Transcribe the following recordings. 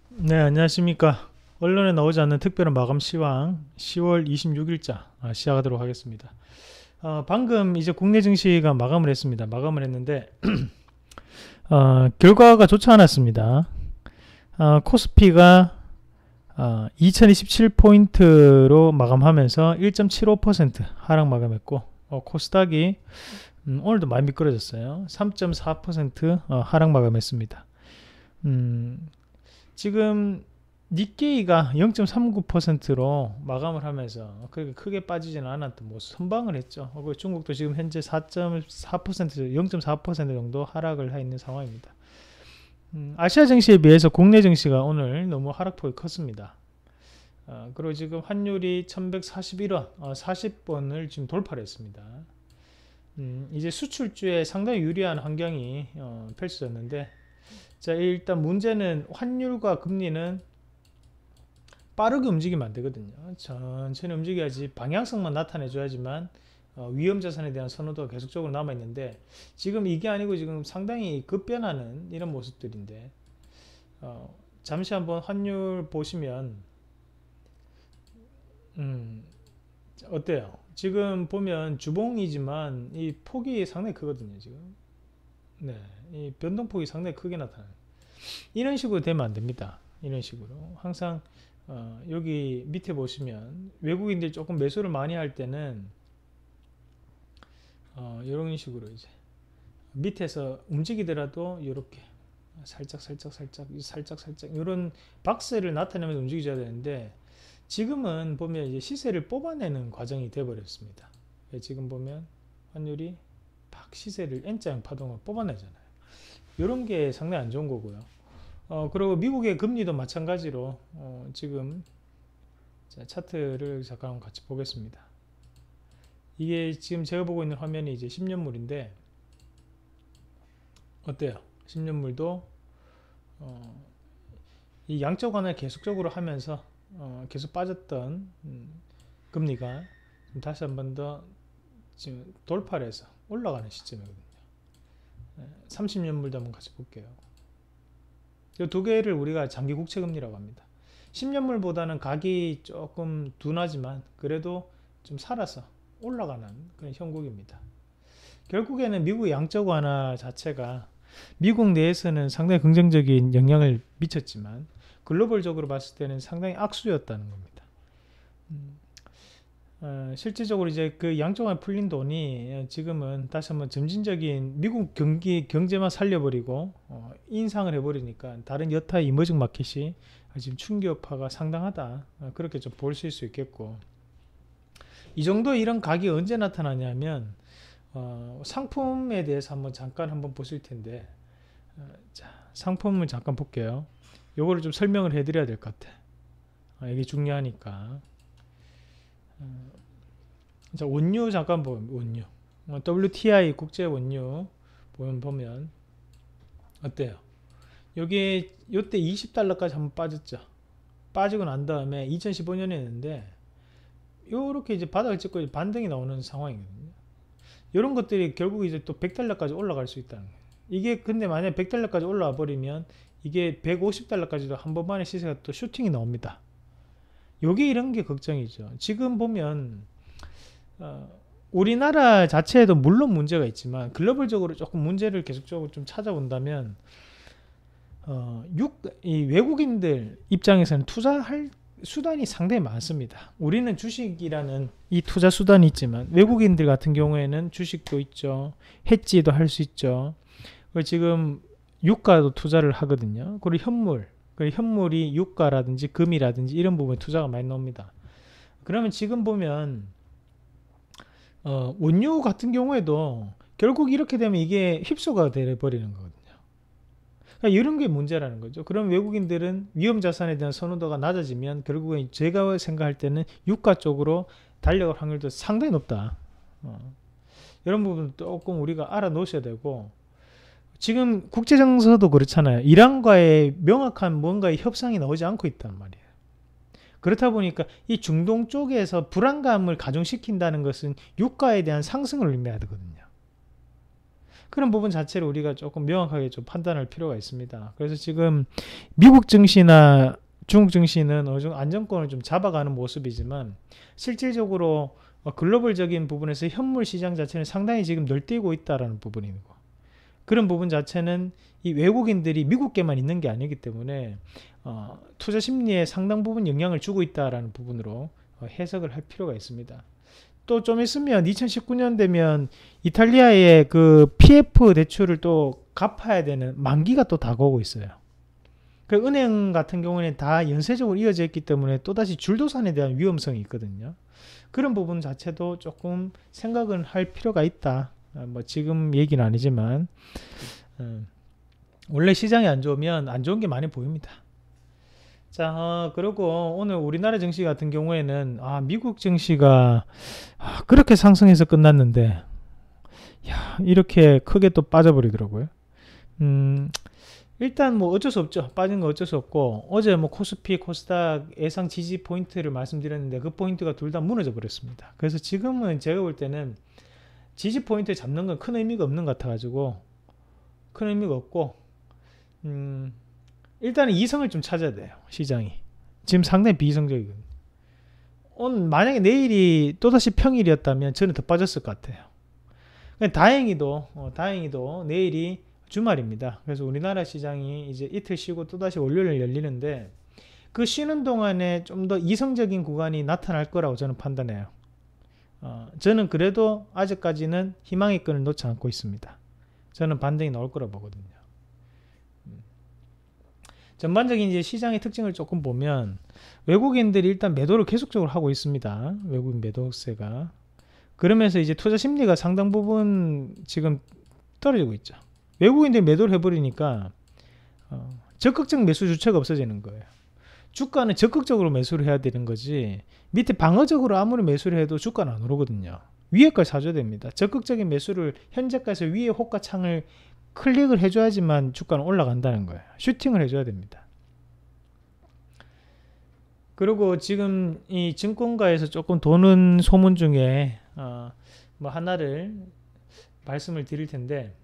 네, 안녕하십니까. 언론에 나오지 않는 특별한 마감 시황 10월 26일자 시작하도록 하겠습니다. 방금 이제 국내 증시가 마감을 했습니다. 마감을 했는데 결과가 좋지 않았습니다. 코스피가 2027포인트로 마감하면서 1.75% 하락 마감했고 코스닥이 오늘도 많이 미끄러졌어요. 3.4% 하락 마감했습니다. 지금 니케이가 0.39%로 마감을 하면서 그렇게 크게 빠지지는 않았던 뭐 선방을 했죠. 그리고 중국도 지금 현재 4.4% 0.4% 정도 하락을 하 있는 상황입니다. 아시아 증시에 비해서 국내 증시가 오늘 너무 하락폭이 컸습니다. 그리고 지금 환율이 1141원 40번을 지금 돌파를 했습니다. 이제 수출주에 상당히 유리한 환경이 펼쳐졌는데, 자, 일단 문제는 환율과 금리는 빠르게 움직이면 안 되거든요. 천천히 움직여야지, 방향성만 나타내줘야지만 위험 자산에 대한 선호도가 계속적으로 남아 있는데, 지금 이게 아니고 지금 상당히 급변하는 이런 모습들인데, 잠시 한번 환율 보시면 어때요? 지금 보면 주봉이지만 이 폭이 상당히 크거든요. 지금 네, 이 변동폭이 상당히 크게 나타나요. 이런 식으로 되면 안 됩니다. 이런 식으로 항상 여기 밑에 보시면 외국인들이 조금 매수를 많이 할 때는 이런 식으로 이제 밑에서 움직이더라도 이렇게 살짝 살짝 살짝 살짝 살짝 이런 박스를 나타내면서 움직여줘야 되는데, 지금은 보면 이제 시세를 뽑아내는 과정이 되어버렸습니다. 지금 보면 환율이 팍 시세를 N자형 파동을 뽑아내잖아요. 이런 게 상당히 안 좋은 거고요. 그리고 미국의 금리도 마찬가지로 지금 차트를 잠깐 같이 보겠습니다. 이게 지금 제가 보고 있는 화면이 이제 10년물인데 어때요? 10년물도 이 양적 완화를 계속적으로 하면서 계속 빠졌던 금리가 다시 한 번 더 지금 돌파를 해서 올라가는 시점이거든요. 30년물도 한번 같이 볼게요. 이 두 개를 우리가 장기 국채 금리라고 합니다. 10년물보다는 각이 조금 둔하지만 그래도 좀 살아서 올라가는 그런 형국입니다. 결국에는 미국의 양적 완화 자체가 미국 내에서는 상당히 긍정적인 영향을 미쳤지만 글로벌적으로 봤을 때는 상당히 악수였다는 겁니다. 실질적으로 이제 그 양적 완화 풀린 돈이 지금은 다시 한번 점진적인 미국 경제만 살려버리고 인상을 해버리니까 다른 여타 이머징 마켓이 지금 충격파가 상당하다, 그렇게 좀 볼 수 있겠고, 이 정도 이런 각이 언제 나타나냐면 상품에 대해서 한번 잠깐 한번 보실 텐데, 자, 상품을 잠깐 볼게요. 요거를 좀 설명을 해드려야 될 것 같아. 이게 중요하니까. 자, 원유 잠깐 보면 원유 WTI 국제 원유 보면 어때요? 여기 요때 20달러까지 한번 빠졌죠. 빠지고 난 다음에 2015년에 했는데 요렇게 이제 바닥을 찍고 반등이 나오는 상황이거든요. 이런 것들이 결국 이제 또 100달러까지 올라갈 수 있다는 거예요. 이게 근데 만약 100달러까지 올라와 버리면 이게 150달러까지도 한 번만에 시세가 또 슈팅이 나옵니다. 요게 이런 게 걱정이죠. 지금 보면 우리나라 자체에도 물론 문제가 있지만 글로벌적으로 조금 문제를 계속적으로 좀 찾아본다면 이 외국인들 입장에서는 투자할 수단이 상당히 많습니다. 우리는 주식이라는 이 투자 수단이 있지만 외국인들 같은 경우에는 주식도 있죠. 해지도 할 수 있죠. 그리고 지금 유가도 투자를 하거든요. 그리고 현물이 유가라든지 금이라든지 이런 부분에 투자가 많이 나옵니다. 그러면 지금 보면 원유 같은 경우에도 결국 이렇게 되면 이게 휩소가 되어버리는 거거든요. 그러니까 이런 게 문제라는 거죠. 그럼 외국인들은 위험 자산에 대한 선호도가 낮아지면 결국엔 제가 생각할 때는 유가 쪽으로 달려갈 확률도 상당히 높다. 이런 부분 조금 우리가 알아놓으셔야 되고, 지금 국제정서도 그렇잖아요. 이란과의 명확한 뭔가의 협상이 나오지 않고 있단 말이에요. 그렇다 보니까 이 중동 쪽에서 불안감을 가중시킨다는 것은 유가에 대한 상승을 의미하거든요. 그런 부분 자체를 우리가 조금 명확하게 좀 판단할 필요가 있습니다. 그래서 지금 미국 증시나 중국 증시는 어느 정도 안정권을 좀 잡아가는 모습이지만 실질적으로 글로벌적인 부분에서 현물 시장 자체는 상당히 지금 널뛰고 있다라는 부분이고, 그런 부분 자체는 이 외국인들이 미국계만 있는 게 아니기 때문에 투자 심리에 상당 부분 영향을 주고 있다라는 부분으로 해석을 할 필요가 있습니다. 또 좀 있으면 2019년 되면 이탈리아의 그 PF 대출을 또 갚아야 되는 만기가 또 다가오고 있어요. 그 은행 같은 경우는 다 연쇄적으로 이어져 있기 때문에 또다시 줄도산에 대한 위험성이 있거든요. 그런 부분 자체도 조금 생각은 할 필요가 있다. 뭐 지금 얘기는 아니지만 원래 시장이 안 좋으면 안 좋은 게 많이 보입니다. 자, 그리고 오늘 우리나라 증시 같은 경우에는 미국 증시가 그렇게 상승해서 끝났는데 이렇게 크게 또 빠져버리더라고요. 일단 뭐 어쩔 수 없죠. 빠진 거 어쩔 수 없고, 어제 뭐 코스피, 코스닥 예상 지지 포인트를 말씀드렸는데 그 포인트가 둘 다 무너져 버렸습니다. 그래서 지금은 제가 볼 때는 지지 포인트 잡는 건 큰 의미가 없는 것 같아가지고, 큰 의미가 없고, 일단은 이성을 좀 찾아야 돼요. 시장이 지금 상당히 비이성적이거든요. 만약에 내일이 또다시 평일이었다면 저는 더 빠졌을 것 같아요. 다행히도 내일이 주말입니다. 그래서 우리나라 시장이 이제 이틀 쉬고 또다시 월요일 열리는데, 그 쉬는 동안에 좀 더 이성적인 구간이 나타날 거라고 저는 판단해요. 저는 그래도 아직까지는 희망의 끈을 놓지 않고 있습니다. 저는 반등이 나올 거라 보거든요. 전반적인 이제 시장의 특징을 조금 보면 외국인들이 일단 매도를 계속적으로 하고 있습니다. 외국인 매도세가. 그러면서 이제 투자 심리가 상당 부분 지금 떨어지고 있죠. 외국인들이 매도를 해버리니까 적극적 매수 주체가 없어지는 거예요. 주가는 적극적으로 매수를 해야 되는 거지, 밑에 방어적으로 아무리 매수를 해도 주가는 안 오르거든요. 위에 걸 사줘야 됩니다. 적극적인 매수를 현재가에서 위에 호가창을 클릭을 해줘야지만 주가는 올라간다는 거예요. 슈팅을 해줘야 됩니다. 그리고 지금 이 증권가에서 조금 도는 소문 중에 뭐 하나를 말씀을 드릴 텐데,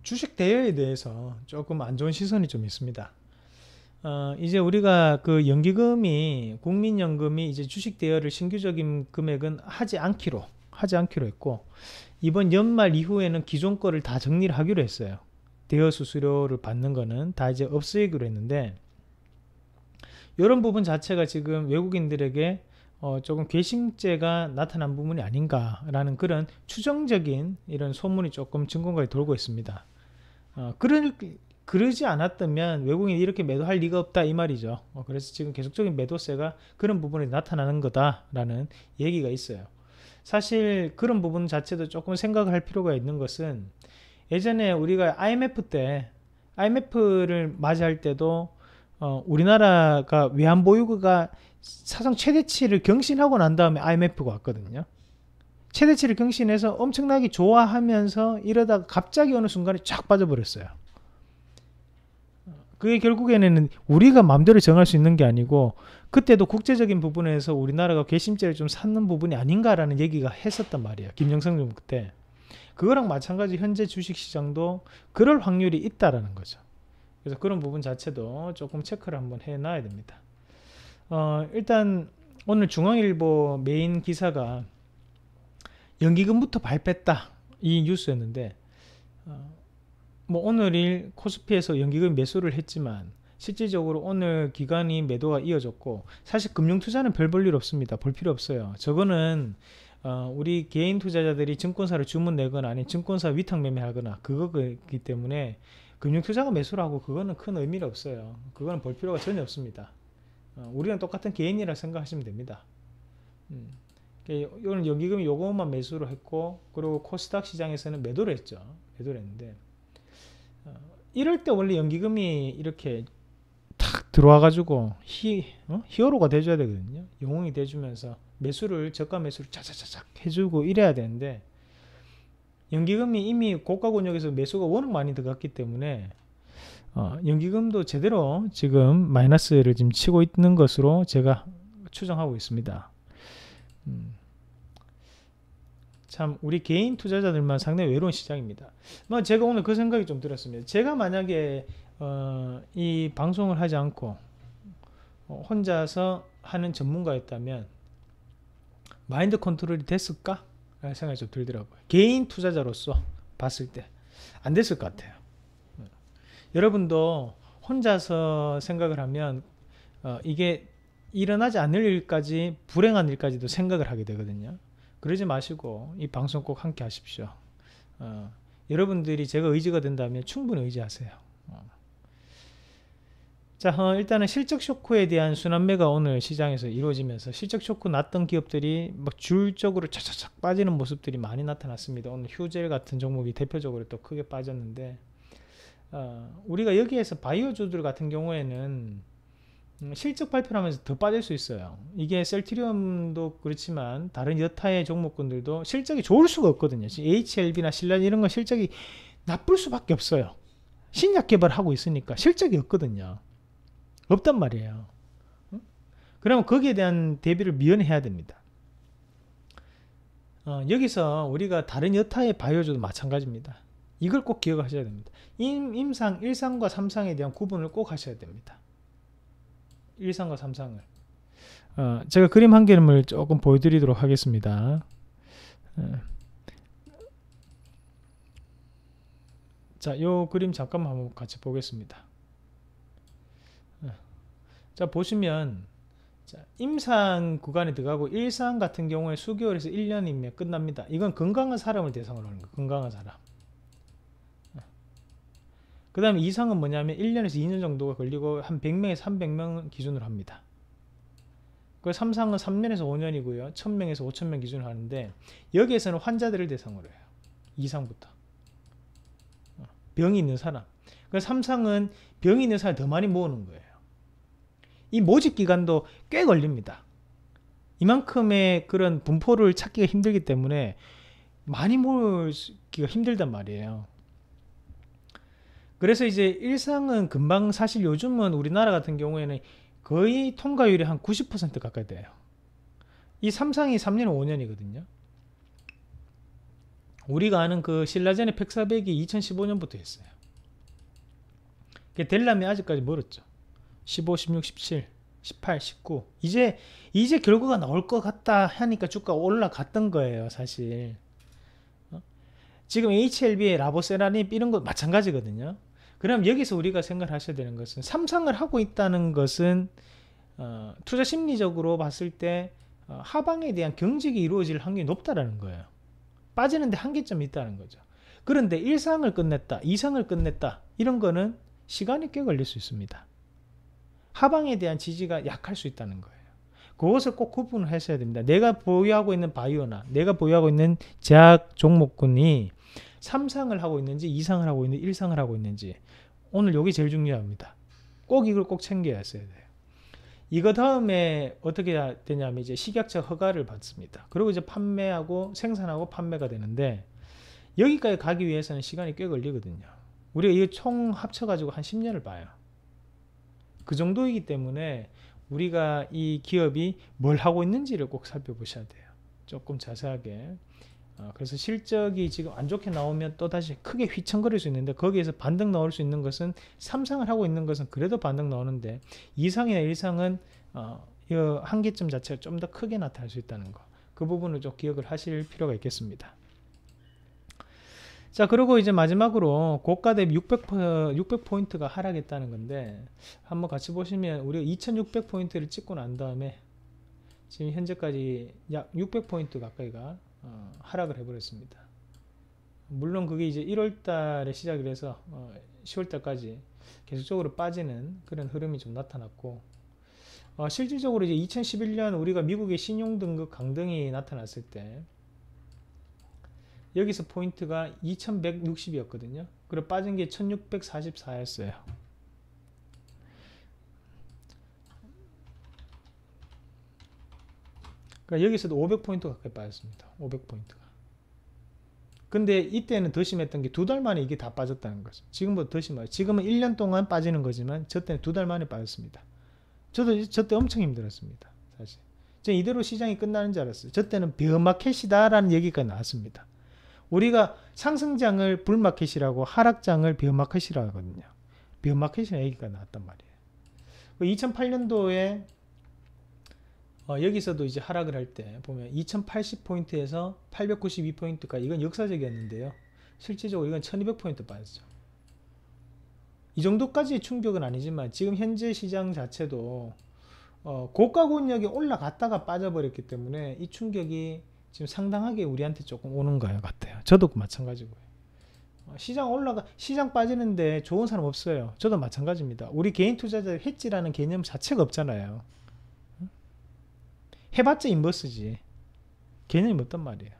주식 대여에 대해서 조금 안 좋은 시선이 좀 있습니다. 이제 우리가 그 연기금이, 국민연금이 이제 주식 대여를 신규적인 금액은 하지 않기로 했고, 이번 연말 이후에는 기존 거를 다 정리를 하기로 했어요. 대여 수수료를 받는 거는 다 이제 없애기로 했는데, 이런 부분 자체가 지금 외국인들에게 조금 괘씸죄가 나타난 부분이 아닌가라는 그런 추정적인 이런 소문이 조금 증권가에 돌고 있습니다. 그러지 않았다면 외국인이 이렇게 매도할 리가 없다 이 말이죠. 그래서 지금 계속적인 매도세가 그런 부분에 나타나는 거다라는 얘기가 있어요. 사실 그런 부분 자체도 조금 생각할 필요가 있는 것은, 예전에 우리가 IMF를 맞이할 때도 우리나라가 외환보유고가 사상 최대치를 경신하고 난 다음에 IMF가 왔거든요. 최대치를 경신해서 엄청나게 좋아하면서 이러다가 갑자기 어느 순간에 쫙 빠져버렸어요. 그게 결국에는 우리가 마음대로 정할 수 있는 게 아니고, 그때도 국제적인 부분에서 우리나라가 괘씸죄를 좀 삼는 부분이 아닌가라는 얘기가 했었단 말이에요. 김정성 정부 때. 그거랑 마찬가지 현재 주식시장도 그럴 확률이 있다라는 거죠. 그래서 그런 부분 자체도 조금 체크를 한번 해놔야 됩니다. 일단 오늘 중앙일보 메인 기사가 연기금부터 발뺐다 이 뉴스였는데, 뭐 오늘일 코스피에서 연기금 매수를 했지만 실질적으로 오늘 기간이 매도가 이어졌고, 사실 금융투자는 별 볼 일 없습니다. 볼 필요 없어요. 저거는 우리 개인 투자자들이 증권사를 주문 내거나 아니면 증권사 위탁 매매하거나 그거기 때문에 금융투자가 매수를 하고 그거는 큰 의미가 없어요. 그거는 볼 필요가 전혀 없습니다. 우리는 똑같은 개인이라 생각하시면 됩니다. 오늘 연기금이 요것만 매수를 했고, 그리고 코스닥 시장에서는 매도를 했죠. 매도를 했는데, 이럴 때 원래 연기금이 이렇게 탁 들어와가지고 히어로가 돼줘야 되거든요. 영웅이 돼주면서 저가 매수를 차차차착 해주고 이래야 되는데, 연기금이 이미 고가 권역에서 매수가 워낙 많이 들어갔기 때문에 연기금도 제대로 지금 마이너스를 지금 치고 있는 것으로 제가 추정하고 있습니다. 참 우리 개인 투자자들만 상당히 외로운 시장입니다. 뭐 제가 오늘 그 생각이 좀 들었습니다. 제가 만약에 이 방송을 하지 않고 혼자서 하는 전문가였다면 마인드 컨트롤이 됐을까? 라는 생각이 좀 들더라고요. 개인 투자자로서 봤을 때 안 됐을 것 같아요. 여러분도 혼자서 생각을 하면 이게 일어나지 않을 일까지, 불행한 일까지도 생각을 하게 되거든요. 그러지 마시고 이 방송 꼭 함께 하십시오. 여러분들이 제가 의지가 된다면 충분히 의지하세요. 자, 일단은 실적 쇼크에 대한 순환매가 오늘 시장에서 이루어지면서 실적 쇼크 났던 기업들이 막 줄적으로 차차착 빠지는 모습들이 많이 나타났습니다. 오늘 휴젤 같은 종목이 대표적으로 또 크게 빠졌는데, 우리가 여기에서 바이오주들 같은 경우에는 실적 발표를 하면서 더 빠질 수 있어요. 이게 셀트리움도 그렇지만 다른 여타의 종목군들도 실적이 좋을 수가 없거든요. HLB나 신라 이런 건 실적이 나쁠 수밖에 없어요. 신약 개발하고 있으니까 실적이 없거든요. 없단 말이에요. 그러면 거기에 대한 대비를 미연해야 됩니다. 여기서 우리가 다른 여타의 바이오주도 마찬가지입니다. 이걸 꼭 기억하셔야 됩니다. 임상 1상과 3상에 대한 구분을 꼭 하셔야 됩니다. 1상과 3상을. 제가 그림 한 개를 조금 보여드리도록 하겠습니다. 자, 요 그림 잠깐만 한번 같이 보겠습니다. 자, 보시면 자, 임상 구간에 들어가고 1상 같은 경우에 수개월에서 1년이면 끝납니다. 이건 건강한 사람을 대상으로 하는 거예요. 건강한 사람. 그 다음에 2상은 뭐냐면 1년에서 2년 정도가 걸리고 한 100명에서 300명 기준으로 합니다. 그 3상은 3년에서 5년이고요. 1000명에서 5000명 기준으로 하는데, 여기에서는 환자들을 대상으로 해요. 2상부터. 병이 있는 사람. 그 3상은 병이 있는 사람을 더 많이 모으는 거예요. 이 모집 기간도 꽤 걸립니다. 이만큼의 그런 분포를 찾기가 힘들기 때문에 많이 모으기가 힘들단 말이에요. 그래서 이제 1상은 금방, 사실 요즘은 우리나라 같은 경우에는 거의 통과율이 한 90% 가까이 돼요. 이 3상이 3년 5년이거든요. 우리가 아는 그 신라젠의 팩사백이 2015년부터 했어요. 되려면 아직까지 멀었죠. 15, 16, 17, 18, 19 이제 결과가 나올 것 같다 하니까 주가가 올라갔던 거예요. 사실 지금 HLB의 라보세라닙 이런 거 마찬가지거든요. 그럼 여기서 우리가 생각하셔야 되는 것은, 3상을 하고 있다는 것은 투자 심리적으로 봤을 때 하방에 대한 경직이 이루어질 확률이 높다라는 거예요. 빠지는데 한계점이 있다는 거죠. 그런데 1상을 끝냈다, 2상을 끝냈다, 이런 거는 시간이 꽤 걸릴 수 있습니다. 하방에 대한 지지가 약할 수 있다는 거예요. 그것을 꼭 구분을 하셔야 됩니다. 내가 보유하고 있는 바이오나 내가 보유하고 있는 제약 종목군이 3상을 하고 있는지 2상을 하고 있는지 1상을 하고 있는지, 오늘 여기 제일 중요합니다. 꼭 이걸 꼭 챙겨야 돼요. 이거 다음에 어떻게 해야 되냐면 이제 식약처 허가를 받습니다. 그리고 이제 판매하고 생산하고 판매가 되는데, 여기까지 가기 위해서는 시간이 꽤 걸리거든요. 우리가 이거 총 합쳐가지고 한 10년을 봐요. 그 정도이기 때문에 우리가 이 기업이 뭘 하고 있는지를 꼭 살펴보셔야 돼요. 조금 자세하게. 그래서 실적이 지금 안 좋게 나오면 또다시 크게 휘청거릴 수 있는데, 거기에서 반등 나올 수 있는 것은 3상을 하고 있는 것은 그래도 반등 나오는데, 2상이나 1상은 이 한계점 자체가 좀 더 크게 나타날 수 있다는 거, 그 부분을 좀 기억을 하실 필요가 있겠습니다. 자, 그리고 이제 마지막으로 고가 대비 600포인트가 하락했다는 건데, 한번 같이 보시면 우리가 2600포인트를 찍고 난 다음에 지금 현재까지 약 600포인트 가까이가 하락을 해버렸습니다. 물론 그게 이제 1월달에 시작을 해서 10월달까지 계속적으로 빠지는 그런 흐름이 좀 나타났고, 실질적으로 이제 2011년 우리가 미국의 신용등급 강등이 나타났을 때 여기서 포인트가 2160이었거든요. 그리고 빠진 게 1644였어요. 그러니까 여기서도 500포인트 가까이 빠졌습니다. 500포인트가. 근데 이때는 더 심했던 게 2달 만에 이게 다 빠졌다는 거죠. 지금보다 더 심해요. 지금은 1년 동안 빠지는 거지만 저 때는 2달 만에 빠졌습니다. 저도 저 때 엄청 힘들었습니다. 사실 저는 이대로 시장이 끝나는 줄 알았어요. 저 때는 베어마켓이다라는 얘기가 나왔습니다. 우리가 상승장을 불마켓이라고 하락장을 베어마켓이라고 하거든요. 베어마켓이라는 얘기가 나왔단 말이에요. 2008년도에 여기서도 이제 하락을 할 때 보면 2080포인트에서 892포인트까지 이건 역사적이었는데요. 실질적으로 이건 1200포인트 빠졌죠. 이 정도까지의 충격은 아니지만 지금 현재 시장 자체도 고가 권역이 올라갔다가 빠져버렸기 때문에 이 충격이 지금 상당하게 우리한테 조금 오는 것 같아요. 저도 마찬가지고요. 시장 빠지는데 좋은 사람 없어요. 저도 마찬가지입니다. 우리 개인 투자자 해지라는 개념 자체가 없잖아요. 해봤자 인버스지 개념이 없단 말이에요.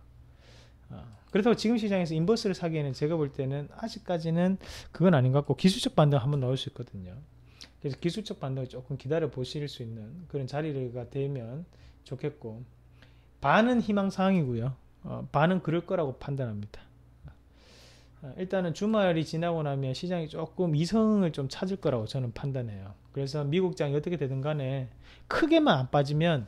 그렇다고 지금 시장에서 인버스를 사기에는 제가 볼 때는 아직까지는 그건 아닌 것 같고 기술적 반등 한번 넣을 수 있거든요. 그래서 기술적 반등을 조금 기다려 보실 수 있는 그런 자리가 되면 좋겠고, 반은 희망사항이고요. 반은 그럴 거라고 판단합니다. 일단은 주말이 지나고 나면 시장이 조금 이성을 좀 찾을 거라고 저는 판단해요. 그래서 미국장이 어떻게 되든 간에 크게만 안 빠지면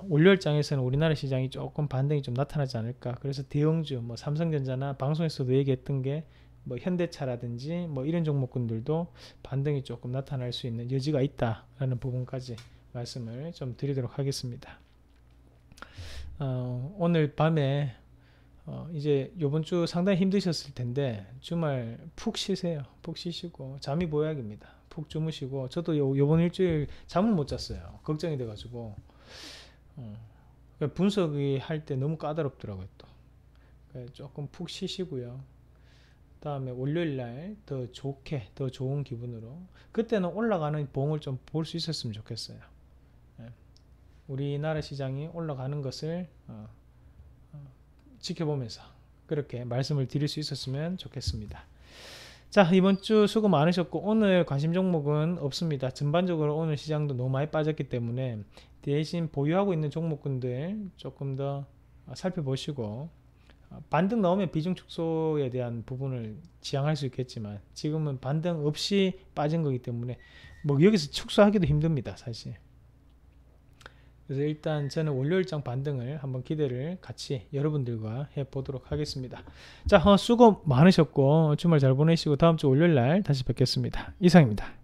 월요일장에서는 우리나라 시장이 조금 반등이 좀 나타나지 않을까. 그래서 대형주 뭐 삼성전자나 방송에서도 얘기했던 게 뭐 현대차라든지 뭐 이런 종목군들도 반등이 조금 나타날 수 있는 여지가 있다라는 부분까지 말씀을 좀 드리도록 하겠습니다. 오늘 밤에 이제 요번 주 상당히 힘드셨을 텐데 주말 푹 쉬세요. 푹 쉬시고 잠이 보약입니다. 푹 주무시고, 저도 요번 일주일 잠을 못 잤어요. 걱정이 돼가지고 분석이 할 때 너무 까다롭더라고요. 또 조금 푹 쉬시고요. 다음에 월요일날 더 좋게 더 좋은 기분으로 그때는 올라가는 봉을 좀 볼 수 있었으면 좋겠어요. 우리나라 시장이 올라가는 것을 지켜보면서 그렇게 말씀을 드릴 수 있었으면 좋겠습니다. 자, 이번 주 수고 많으셨고 오늘 관심 종목은 없습니다. 전반적으로 오늘 시장도 너무 많이 빠졌기 때문에 대신 보유하고 있는 종목군들 조금 더 살펴보시고, 반등 나오면 비중 축소에 대한 부분을 지향할 수 있겠지만 지금은 반등 없이 빠진 거기 때문에 뭐 여기서 축소하기도 힘듭니다, 사실. 그래서 일단 저는 월요일장 반등을 한번 기대를 같이 여러분들과 해보도록 하겠습니다. 자, 수고 많으셨고 주말 잘 보내시고 다음 주 월요일날 다시 뵙겠습니다. 이상입니다.